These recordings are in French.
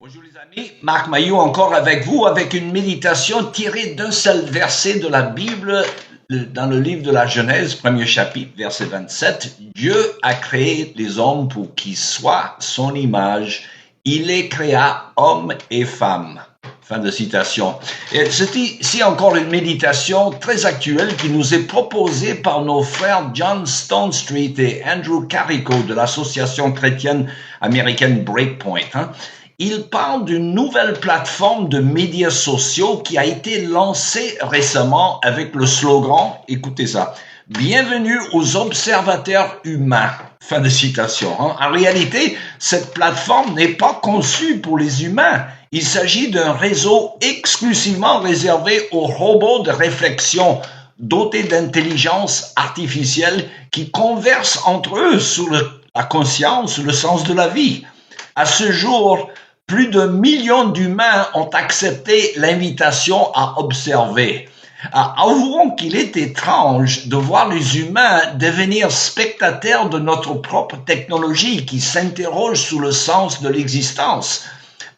Bonjour les amis, Marc Maillot encore avec vous avec une méditation tirée d'un seul verset de la Bible dans le livre de la Genèse, premier chapitre, verset 27. Dieu a créé les hommes pour qu'ils soient son image. Il les créa hommes et femmes. Fin de citation. Et c'est ici encore une méditation très actuelle qui nous est proposée par nos frères John Stonestreet et Andrew Carrico de l'association chrétienne américaine Breakpoint. Il parle d'une nouvelle plateforme de médias sociaux qui a été lancée récemment avec le slogan, écoutez ça, « Bienvenue aux observateurs humains ». Fin de citation. En réalité, cette plateforme n'est pas conçue pour les humains. Il s'agit d'un réseau exclusivement réservé aux robots de réflexion dotés d'intelligence artificielle qui conversent entre eux sur la conscience, le sens de la vie. À ce jour, plus d'1 million d'humains ont accepté l'invitation à observer. Avouons qu'il est étrange de voir les humains devenir spectateurs de notre propre technologie qui s'interroge sur le sens de l'existence.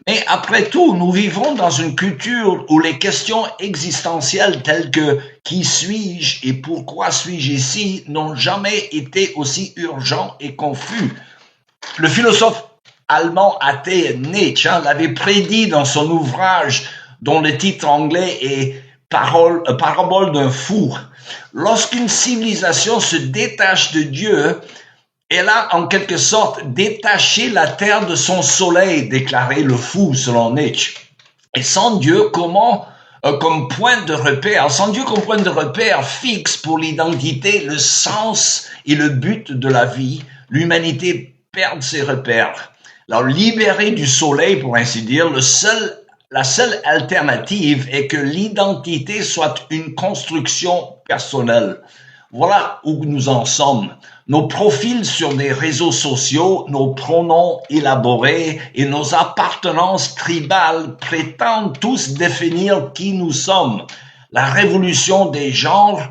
Mais après tout, nous vivons dans une culture où les questions existentielles telles que « qui suis-je et pourquoi suis-je ici » n'ont jamais été aussi urgents et confus. Le philosophe allemand athée Nietzsche l'avait prédit dans son ouvrage dont le titre anglais est Parabole d'un fou. Lorsqu'une civilisation se détache de Dieu, elle a en quelque sorte détaché la terre de son soleil, déclarait le fou selon Nietzsche. Et sans Dieu, comme point de repère fixe pour l'identité, le sens et le but de la vie, l'humanité perd ses repères. Alors, libérée du soleil, pour ainsi dire, la seule alternative est que l'identité soit une construction personnelle. Voilà où nous en sommes. Nos profils sur des réseaux sociaux, nos pronoms élaborés et nos appartenances tribales prétendent tous définir qui nous sommes. La révolution des genres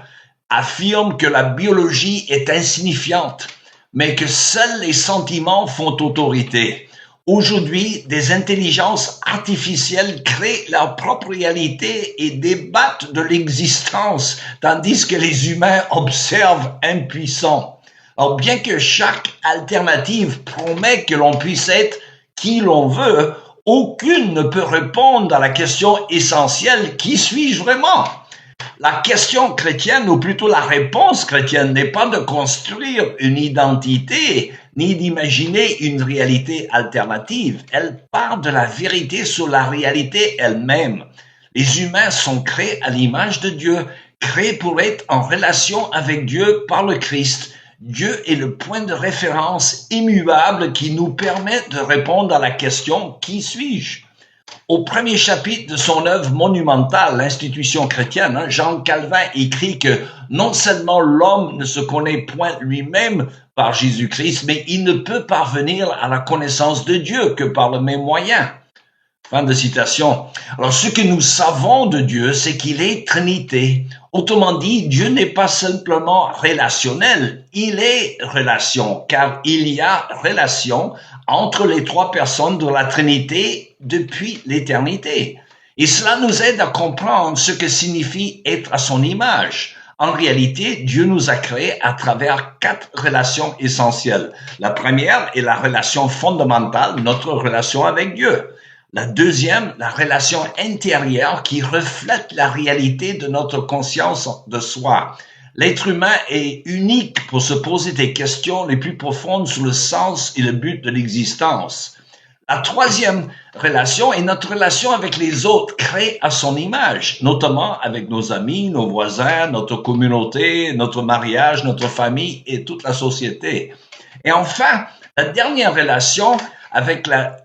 affirme que la biologie est insignifiante, mais que seuls les sentiments font autorité. Aujourd'hui, des intelligences artificielles créent leur propre réalité et débattent de l'existence, tandis que les humains observent impuissants. Alors, bien que chaque alternative promet que l'on puisse être qui l'on veut, aucune ne peut répondre à la question essentielle « Qui suis-je vraiment ?» La question chrétienne, ou plutôt la réponse chrétienne, n'est pas de construire une identité, ni d'imaginer une réalité alternative. Elle part de la vérité sur la réalité elle-même. Les humains sont créés à l'image de Dieu, créés pour être en relation avec Dieu par le Christ. Dieu est le point de référence immuable qui nous permet de répondre à la question « Qui suis-je ?» Au premier chapitre de son œuvre monumentale, l'Institution chrétienne, Jean Calvin écrit que non seulement l'homme ne se connaît point lui-même par Jésus-Christ, mais il ne peut parvenir à la connaissance de Dieu que par le même moyen. Fin de citation. Alors, ce que nous savons de Dieu, c'est qu'il est Trinité. Autrement dit, Dieu n'est pas simplement relationnel, il est relation, car il y a relation entre les trois personnes de la Trinité depuis l'éternité. Et cela nous aide à comprendre ce que signifie être à son image. En réalité, Dieu nous a créés à travers 4 relations essentielles. La première est la relation fondamentale, notre relation avec Dieu. La deuxième, la relation intérieure qui reflète la réalité de notre conscience de soi. L'être humain est unique pour se poser des questions les plus profondes sur le sens et le but de l'existence. La troisième relation est notre relation avec les autres, créés à son image, notamment avec nos amis, nos voisins, notre communauté, notre mariage, notre famille et toute la société. Et enfin, la dernière relation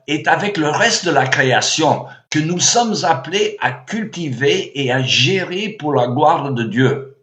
est avec le reste de la création que nous sommes appelés à cultiver et à gérer pour la gloire de Dieu.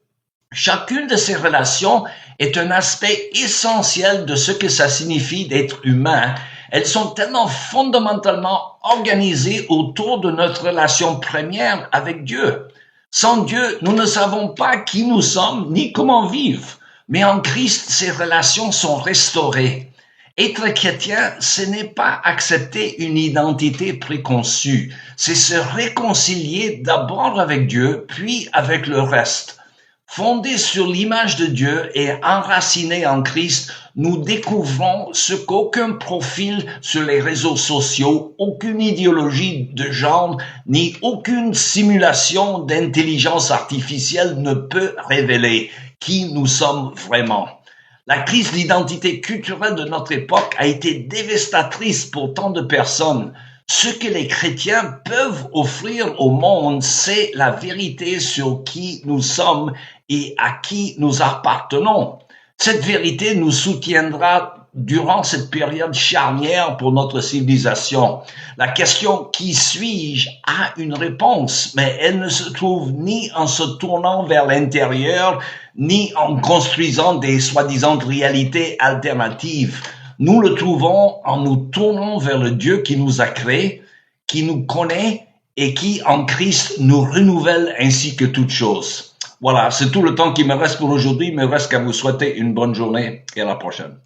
Chacune de ces relations est un aspect essentiel de ce que ça signifie d'être humain. Elles sont tellement fondamentalement organisées autour de notre relation première avec Dieu. Sans Dieu, nous ne savons pas qui nous sommes ni comment vivre. Mais en Christ, ces relations sont restaurées. Être chrétien, ce n'est pas accepter une identité préconçue, c'est se réconcilier d'abord avec Dieu, puis avec le reste. Fondés sur l'image de Dieu et enracinés en Christ, nous découvrons ce qu'aucun profil sur les réseaux sociaux, aucune idéologie de genre, ni aucune simulation d'intelligence artificielle ne peut révéler qui nous sommes vraiment. La crise d'identité culturelle de notre époque a été dévastatrice pour tant de personnes. Ce que les chrétiens peuvent offrir au monde, c'est la vérité sur qui nous sommes et à qui nous appartenons. Cette vérité nous soutiendra durant cette période charnière pour notre civilisation. La question « qui suis-je » a une réponse, mais elle ne se trouve ni en se tournant vers l'intérieur, ni en construisant des soi-disant réalités alternatives. Nous le trouvons en nous tournant vers le Dieu qui nous a créés, qui nous connaît et qui, en Christ, nous renouvelle ainsi que toutes choses. Voilà, c'est tout le temps qui me reste pour aujourd'hui. Il me reste qu'à vous souhaiter une bonne journée et à la prochaine.